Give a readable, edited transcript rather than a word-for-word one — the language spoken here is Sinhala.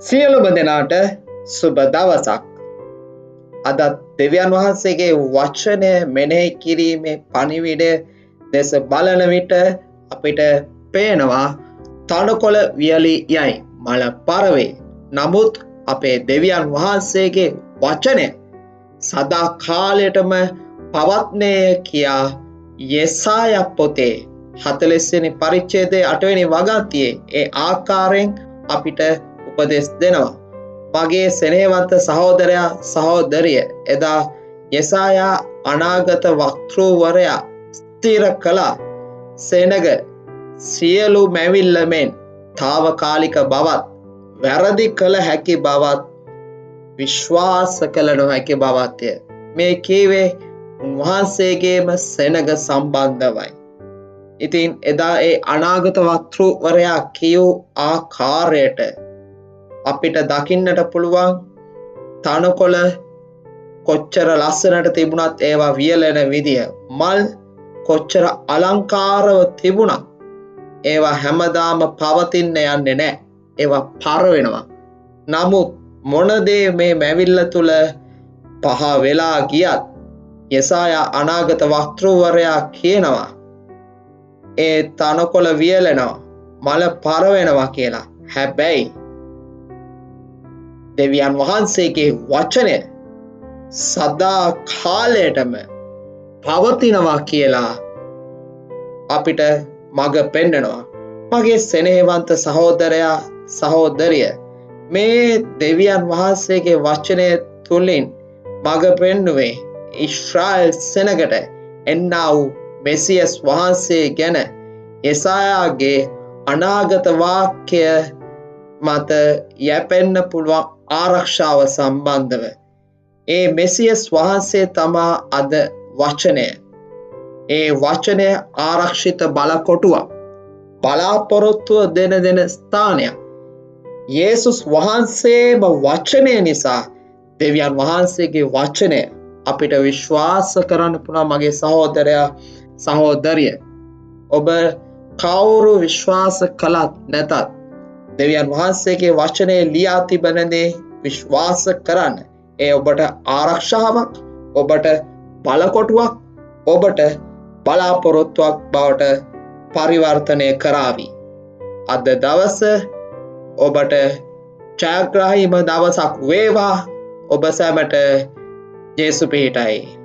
සියලුම දෙනාට සුබ දවසක්. අද දෙවියන් වහන්සේගේ වචනය මෙනෙහි කිරීමේ පණිවිඩය දෙස බලන විට අපිට පේනවා තනකොළ වියලි යයි මල පරවේ. නමුත් අපේ දෙවියන් වහන්සේගේ වචනය සදා කාලයටම පවත්නේ කියා යෙසායා පොතේ 40 වෙනි පරිච්ඡේදයේ 8 වෙනි වගන්තියේ ඒ ආකාරයෙන් අපිට උපදෙස් දෙනවා. මගේ සෙනෙහවන්ත සහෝදරයා සහෝදරිය එදා යෙසායා අනාගත වක්තෘවරයා ස්ථිර කළා. සෙනග සියලු මැවිල්ල මෙන් తాවකාලික බවත් වැරදි කළ හැකි බවත් විශ්වාස කළ නොහැකි බවත්ය. මේ කීවේ උන්වහන්සේගේම සෙනග සම්බන්ධවයි. ඉතින් එදා ඒ අනාගත වක්තෘවරයා කියූ ආකාරයට අපිට දකින්නට පුළුවන් තනකොළ කොච්චර ලස්සනට තිබුණත් ඒවා වියලෙන විදිය, මල් කොච්චර අලංකාරව තිබුණත් ඒවා හැමදාම පවතින්න යන්නේ නැහැ. ඒවා පර වෙනවා. නමුත් මොන දේ මේ මැවිල්ල තුල පහ වෙලා ගියත් යෙසායා අනාගත වක්තෘවරයා කියනවා ඒ තනකොළ වියලෙනවා, මල පර වෙනවා කියලා. හැබැයි දෙවියන් වහන්සේගේ වචනය සදා කාලයටම පවතිනවා කියලා අපිට මඟ පෙන්නනවා. මගේ සෙනෙහවන්ත සහෝදරයා සහෝදරිය, මේ දෙවියන් වහන්සේගේ වචනය තුලින් මඟ පෙන්නුවේ ඊශ්‍රායල් සෙනගට එන්නා වූ මෙසියස් වහන්සේ ගැන යෙසායාගේ අනාගත වාක්‍ය මත යැපෙන්න පුළුවන් ආරක්ෂාව සම්බන්ධව. ඒ මෙසියස් වහන්සේ තමා අද වචනය. ඒ වචනය ආරක්ෂිත බලකොටුවක්, බලාපොරොත්තුව දෙන ස්ථානයක්. යේසුස් වහන්සේම වචනය නිසා දෙවියන් වහන්සේගේ වචනය අපිට විශ්වාස කරන්න පුළුවන්. මගේ සහෝදරයා සහෝදරිය, ඔබ කවුරු විශ්වාස කළත් නැතත් දෙවියන් වහන්සේගේ වචනේ ලියා තිබෙන දේ විශ්වාස කරන්න. ඒ ඔබට ආරක්ෂාවක්, ඔබට බලකොටුවක්, ඔබට බලාපොරොත්තුවක් බවට පරිවර්තනය කරાવી. අද දවස ඔබට ජයග්‍රාහීම දවසක් වේවා. ඔබ සැමට ජේසු පිහිටයි.